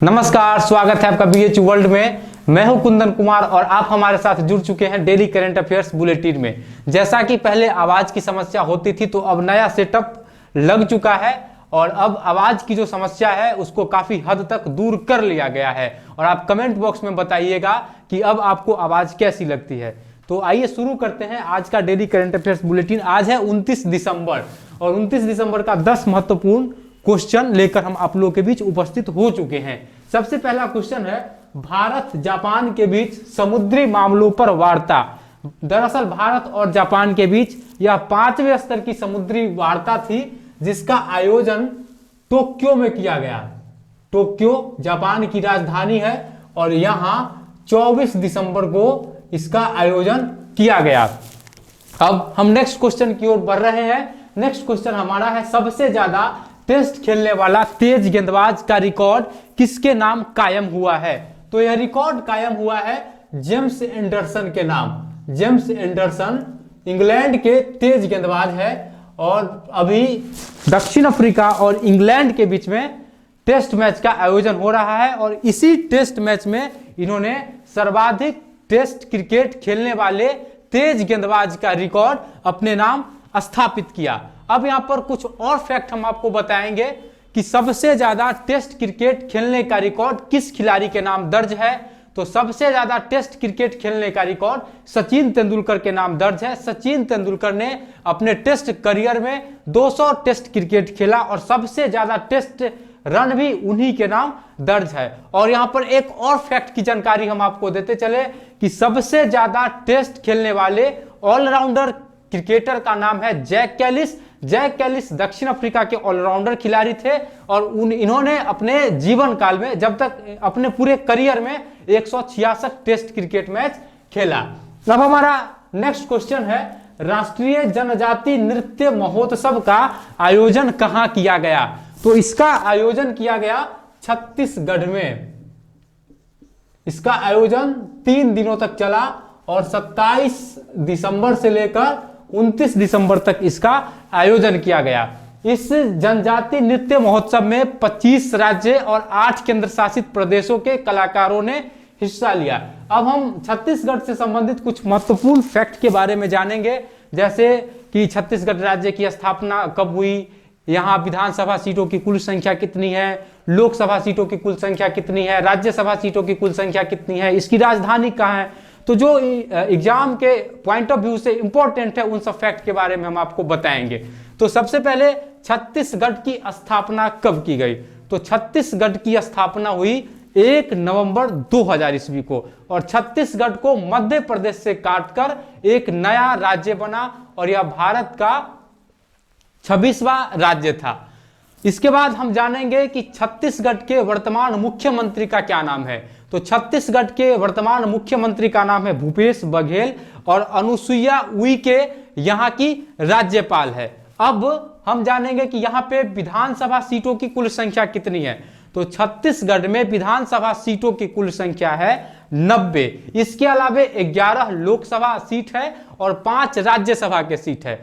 नमस्कार, स्वागत है आपका बीएचयू वर्ल्ड में। मैं हूं कुंदन कुमार और आप हमारे साथ जुड़ चुके हैं डेली करंट अफेयर्स बुलेटिन में। जैसा कि पहले आवाज की समस्या होती थी तो अब नया सेटअप लग चुका है और अब आवाज की जो समस्या है उसको काफी हद तक दूर कर लिया गया है। और आप कमेंट बॉक्स में बताइएगा कि अब आपको आवाज कैसी लगती है। तो आइए शुरू करते हैं आज का डेली करंट अफेयर्स बुलेटिन। आज है 29 दिसंबर और 29 दिसंबर का 10 महत्वपूर्ण क्वेश्चन लेकर हम आप लोगों के बीच उपस्थित हो चुके हैं। सबसे पहला क्वेश्चन है, भारत जापान के बीच समुद्री मामलों पर वार्ता। दरअसल भारत और जापान के बीच यह 5वें स्तर की समुद्री वार्ता थी जिसका आयोजन टोक्यो में किया गया। टोक्यो जापान की राजधानी है और यहां 24 दिसंबर को इसका आयोजन किया गया। अब हम नेक्स्ट क्वेश्चन की ओर बढ़ रहे हैं। नेक्स्ट क्वेश्चन हमारा है, सबसे ज्यादा टेस्ट खेलने वाला तेज गेंदबाज का रिकॉर्ड किसके नाम कायम हुआ है? तो यह रिकॉर्ड कायम हुआ है जेम्स एंडरसन के नाम। जेम्स एंडरसन इंग्लैंड के तेज गेंदबाज है और अभी दक्षिण अफ्रीका और इंग्लैंड के बीच में टेस्ट मैच का आयोजन हो रहा है और इसी टेस्ट मैच में इन्होंने सर्वाधिक टेस्ट क्रिकेट खेलने वाले तेज गेंदबाज का रिकॉर्ड अपने नाम स्थापित किया। अब यहां पर कुछ और फैक्ट हम आपको बताएंगे कि सबसे ज्यादा टेस्ट क्रिकेट खेलने का रिकॉर्ड किस खिलाड़ी के नाम दर्ज है। तो सबसे ज्यादा टेस्ट क्रिकेट खेलने का रिकॉर्ड सचिन तेंदुलकर के नाम दर्ज है। सचिन तेंदुलकर ने अपने टेस्ट करियर में 200 टेस्ट क्रिकेट खेला और सबसे ज्यादा टेस्ट रन भी उन्हीं के नाम दर्ज है। और यहां पर एक और फैक्ट की जानकारी हम आपको देते चले कि सबसे ज्यादा टेस्ट खेलने वाले ऑलराउंडर क्रिकेटर का नाम है जैक कैलिस। जैक कैलिस दक्षिण अफ्रीका के ऑलराउंडर खिलाड़ी थे और इन्होंने अपने जीवन काल में, जब तक अपने पूरे करियर में 166 टेस्ट क्रिकेट मैच खेला। अब हमारा नेक्स्ट क्वेश्चन है, राष्ट्रीय जनजाति नृत्य महोत्सव का आयोजन कहां किया गया? तो इसका आयोजन किया गया छत्तीसगढ़ में। इसका आयोजन 3 दिनों तक चला और 27 दिसंबर से लेकर 29 दिसंबर तक इसका आयोजन किया गया। इस जनजाति नृत्य महोत्सव में 25 राज्य और 8 केंद्र शासित प्रदेशों के कलाकारों ने हिस्सा लिया। अब हम छत्तीसगढ़ से संबंधित कुछ महत्वपूर्ण फैक्ट के बारे में जानेंगे, जैसे कि छत्तीसगढ़ राज्य की स्थापना कब हुई, यहाँ विधानसभा सीटों की कुल संख्या कितनी है, लोकसभा सीटों की कुल संख्या कितनी है, राज्यसभा सीटों की कुल संख्या कितनी है, इसकी राजधानी कहाँ है। तो जो एग्जाम के पॉइंट ऑफ व्यू से इंपॉर्टेंट है उन सब फैक्ट के बारे में हम आपको बताएंगे। तो सबसे पहले छत्तीसगढ़ की स्थापना कब की गई? तो छत्तीसगढ़ की स्थापना हुई 1 नवंबर 2000 ईस्वी को और छत्तीसगढ़ को मध्य प्रदेश से काटकर एक नया राज्य बना और यह भारत का 26वां राज्य था। इसके बाद हम जानेंगे कि छत्तीसगढ़ के वर्तमान मुख्यमंत्री का क्या नाम है। तो छत्तीसगढ़ के वर्तमान मुख्यमंत्री का नाम है भूपेश बघेल और अनुसुईया उइके यहाँ की राज्यपाल है। अब हम जानेंगे कि यहाँ पे विधानसभा सीटों की कुल संख्या कितनी है। तो छत्तीसगढ़ में विधानसभा सीटों की कुल संख्या है 90। इसके अलावा 11 लोकसभा सीट है और 5 राज्यसभा के सीट है।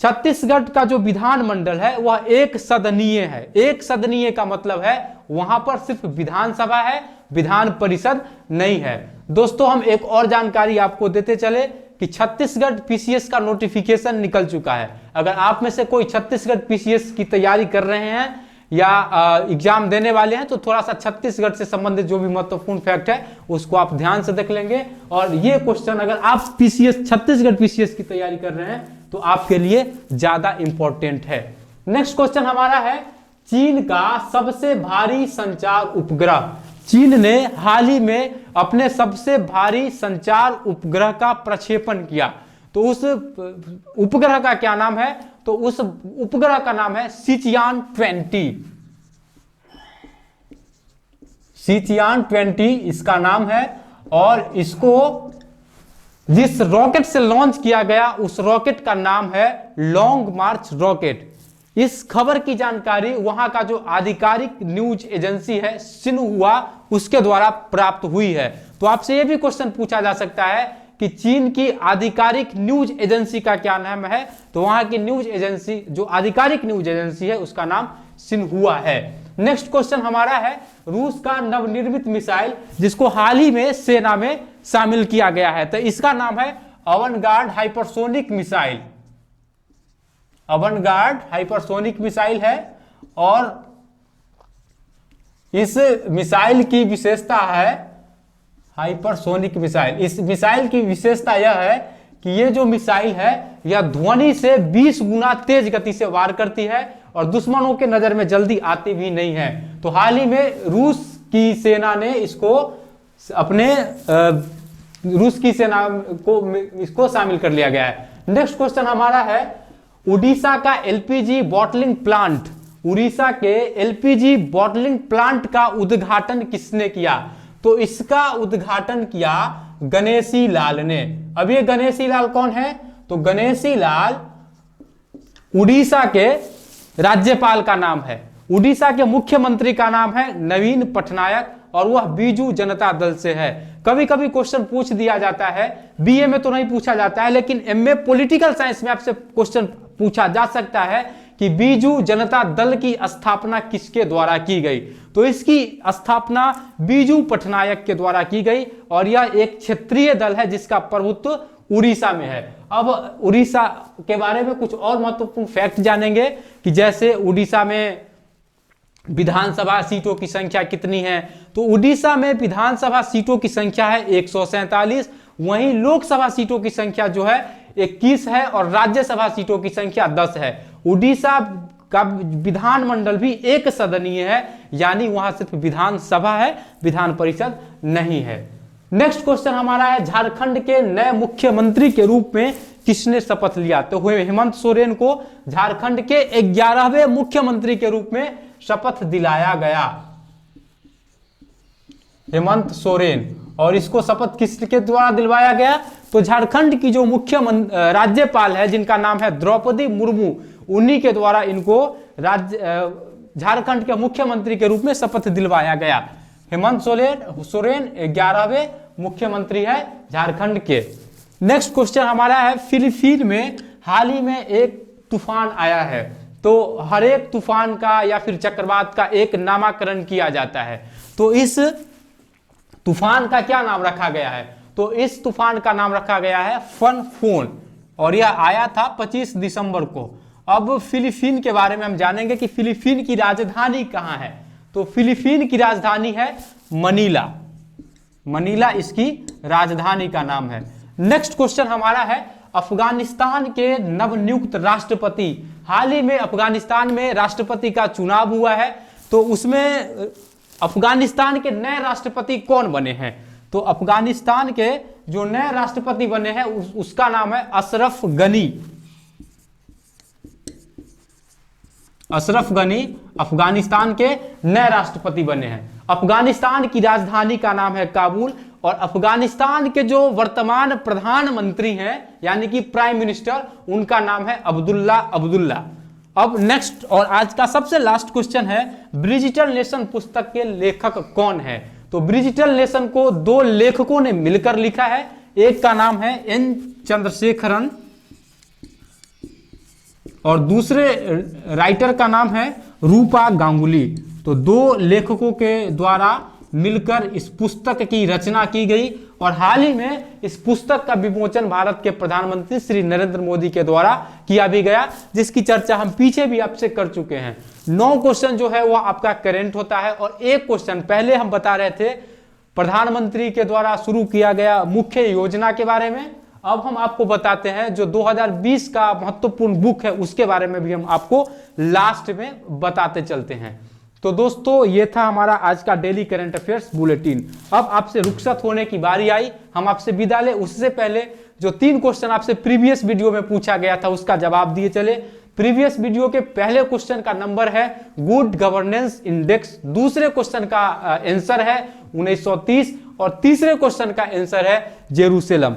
छत्तीसगढ़ का जो विधानमंडल है वह एक सदनीय है। एक सदनीय का मतलब है वहां पर सिर्फ विधानसभा है, विधान परिषद नहीं है। दोस्तों, हम एक और जानकारी आपको देते चले कि छत्तीसगढ़ पीसीएस का नोटिफिकेशन निकल चुका है। अगर आप में से कोई छत्तीसगढ़ पीसीएस की तैयारी कर रहे हैं या एग्जाम देने वाले हैं तो थोड़ा सा छत्तीसगढ़ से संबंधित जो भी महत्वपूर्ण फैक्ट है उसको आप ध्यान से देख लेंगे। और ये क्वेश्चन अगर आप पीसीएस छत्तीसगढ़ पीसीएस की तैयारी कर रहे हैं तो आपके लिए ज्यादा इंपॉर्टेंट है। नेक्स्ट क्वेश्चन हमारा है, चीन का सबसे भारी संचार उपग्रह। चीन ने हाल ही में अपने सबसे भारी संचार उपग्रह का प्रक्षेपण किया। तो उस उपग्रह का क्या नाम है? तो उस उपग्रह का नाम है शिचियान 20। शिचियान 20 इसका नाम है और इसको जिस रॉकेट से लॉन्च किया गया उस रॉकेट का नाम है लॉन्ग मार्च रॉकेट। इस खबर की जानकारी वहां का जो आधिकारिक न्यूज एजेंसी है सिन्हुआ उसके द्वारा प्राप्त हुई है। तो आपसे यह भी क्वेश्चन पूछा जा सकता है कि चीन की आधिकारिक न्यूज एजेंसी का क्या नाम है। तो वहां की न्यूज एजेंसी, जो आधिकारिक न्यूज एजेंसी है, उसका नाम सिन्हुआ है। नेक्स्ट क्वेश्चन हमारा है रूस का नवनिर्मित मिसाइल जिसको हाल ही में सेना में शामिल किया गया है, तो इसका नाम है अवनगार्ड हाइपरसोनिक मिसाइल। अवनगार्ड हाइपरसोनिक मिसाइल है और इस मिसाइल की विशेषता है हाइपरसोनिक मिसाइल। इस मिसाइल की विशेषता यह है कि ये जो मिसाइल है यह ध्वनि से 20 गुना तेज गति से वार करती है और दुश्मनों के नजर में जल्दी आती भी नहीं है। तो हाल ही में रूस की सेना ने इसको अपने रूस की सेना को इसको शामिल कर लिया गया है। नेक्स्ट क्वेश्चन हमारा है उड़ीसा का एलपीजी बॉटलिंग प्लांट, उड़ीसा के एलपीजी बॉटलिंग प्लांट का उद्घाटन किसने किया? तो इसका उद्घाटन किया गणेशी लाल ने। अब ये गणेशी लाल कौन है? तो गणेशी लाल उड़ीसा के राज्यपाल का नाम है। उड़ीसा के मुख्यमंत्री का नाम है नवीन पटनायक और वह बीजू जनता दल से है। कभी कभी क्वेश्चन पूछ दिया जाता है, बीए में तो नहीं पूछा जाता है लेकिन एमए पॉलिटिकल साइंस में आपसे क्वेश्चन पूछा जा सकता है कि बीजू जनता दल की स्थापना किसके द्वारा की गई? तो इसकी स्थापना बीजू पटनायक के द्वारा की गई और यह एक क्षेत्रीय दल है जिसका प्रभुत्व उड़ीसा में है। अब उड़ीसा के बारे में कुछ और महत्वपूर्ण फैक्ट जानेंगे कि जैसे उड़ीसा में विधानसभा सीटों की संख्या कितनी है? तो उड़ीसा में विधानसभा सीटों की संख्या है 147, वहीं लोकसभा सीटों की संख्या जो है 21 है और राज्यसभा सीटों की संख्या 10 है। उड़ीसा का विधानमंडल भी एक सदनीय है, यानी वहां सिर्फ विधानसभा है, विधान परिषद नहीं है। नेक्स्ट क्वेश्चन हमारा है झारखंड के नए मुख्यमंत्री के रूप में किसने शपथ लिया? तो हेमंत सोरेन को झारखंड के 11वें मुख्यमंत्री के रूप में शपथ दिलाया गया, हेमंत सोरेन। और इसको शपथ किसके द्वारा दिलवाया गया? तो झारखंड की जो राज्यपाल है जिनका नाम है द्रौपदी मुर्मू, उन्हीं के द्वारा इनको झारखंड के मुख्यमंत्री के रूप में शपथ दिलवाया गया। हेमंत सोरेन 11वें मुख्यमंत्री है झारखंड के। नेक्स्ट क्वेश्चन हमारा है फिलीपीन में हाल ही में एक तूफान आया है, तो हर एक तूफान का या फिर चक्रवात का एक नामकरण किया जाता है। तो इस तूफान का क्या नाम रखा गया है? तो इस तूफान का नाम रखा गया है फन और यह आया था 25 दिसंबर को। अब फिलीपीन के बारे में हम जानेंगे कि फिलीपीन की राजधानी कहां है। तो फिलीपीन की राजधानी है मनीला, मनीला इसकी राजधानी का नाम है। नेक्स्ट क्वेश्चन हमारा है अफगानिस्तान के नवनियुक्त राष्ट्रपति, हाल ही में अफगानिस्तान में राष्ट्रपति का चुनाव हुआ है, तो उसमें अफगानिस्तान के नए राष्ट्रपति कौन बने हैं? तो अफगानिस्तान के जो नए राष्ट्रपति बने हैं उसका नाम है अशरफ गनी। अशरफ गनी अफगानिस्तान के नए राष्ट्रपति बने हैं। अफगानिस्तान की राजधानी का नाम है काबुल और अफगानिस्तान के जो वर्तमान प्रधानमंत्री हैं यानी कि प्राइम मिनिस्टर, उनका नाम है अब्दुल्ला। अब नेक्स्ट और आज का सबसे लास्ट क्वेश्चन है ब्रिजिटल नेशन पुस्तक के लेखक कौन है? तो ब्रिजिटल नेशन को 2 लेखकों ने मिलकर लिखा है, एक का नाम है एन चंद्रशेखरन और दूसरे राइटर का नाम है रूपा गांगुली। तो 2 लेखकों के द्वारा मिलकर इस पुस्तक की रचना की गई और हाल ही में इस पुस्तक का विमोचन भारत के प्रधानमंत्री श्री नरेंद्र मोदी के द्वारा किया भी गया, जिसकी चर्चा हम पीछे भी आपसे कर चुके हैं। 9 क्वेश्चन जो है वह आपका करेंट होता है और एक क्वेश्चन पहले हम बता रहे थे प्रधानमंत्री के द्वारा शुरू किया गया मुख्य योजना के बारे में। अब हम आपको बताते हैं जो 2020 का महत्वपूर्ण बुक है उसके बारे में भी हम आपको लास्ट में बताते चलते हैं। तो दोस्तों ये था हमारा आज का डेली करंट अफेयर्स बुलेटिन। अब आपसे रुखसत होने की बारी आई, हम आपसे विदा लें उससे पहले जो 3 क्वेश्चन आपसे प्रीवियस वीडियो में पूछा गया था उसका जवाब दिए चले। प्रीवियस वीडियो के पहले क्वेश्चन का नंबर है गुड गवर्नेंस इंडेक्स, दूसरे क्वेश्चन का आंसर है 1930 और तीसरे क्वेश्चन का आंसर है जेरूसलम।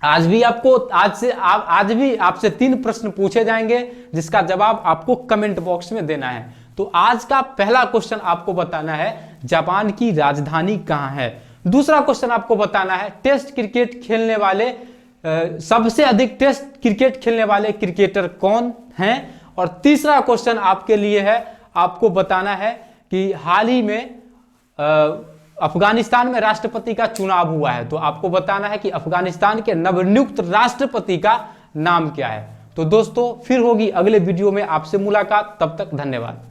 आज भी आपसे 3 प्रश्न पूछे जाएंगे जिसका जवाब आपको कमेंट बॉक्स में देना है। तो आज का पहला क्वेश्चन आपको बताना है जापान की राजधानी कहां है। दूसरा क्वेश्चन आपको बताना है टेस्ट क्रिकेट खेलने वाले सबसे अधिक टेस्ट क्रिकेट खेलने वाले क्रिकेटर कौन हैं। और तीसरा क्वेश्चन आपके लिए है, आपको बताना है कि हाल ही में अफगानिस्तान में राष्ट्रपति का चुनाव हुआ है, तो आपको बताना है कि अफगानिस्तान के नवनियुक्त राष्ट्रपति का नाम क्या है। तो दोस्तों फिर होगी अगले वीडियो में आपसे मुलाकात, तब तक धन्यवाद।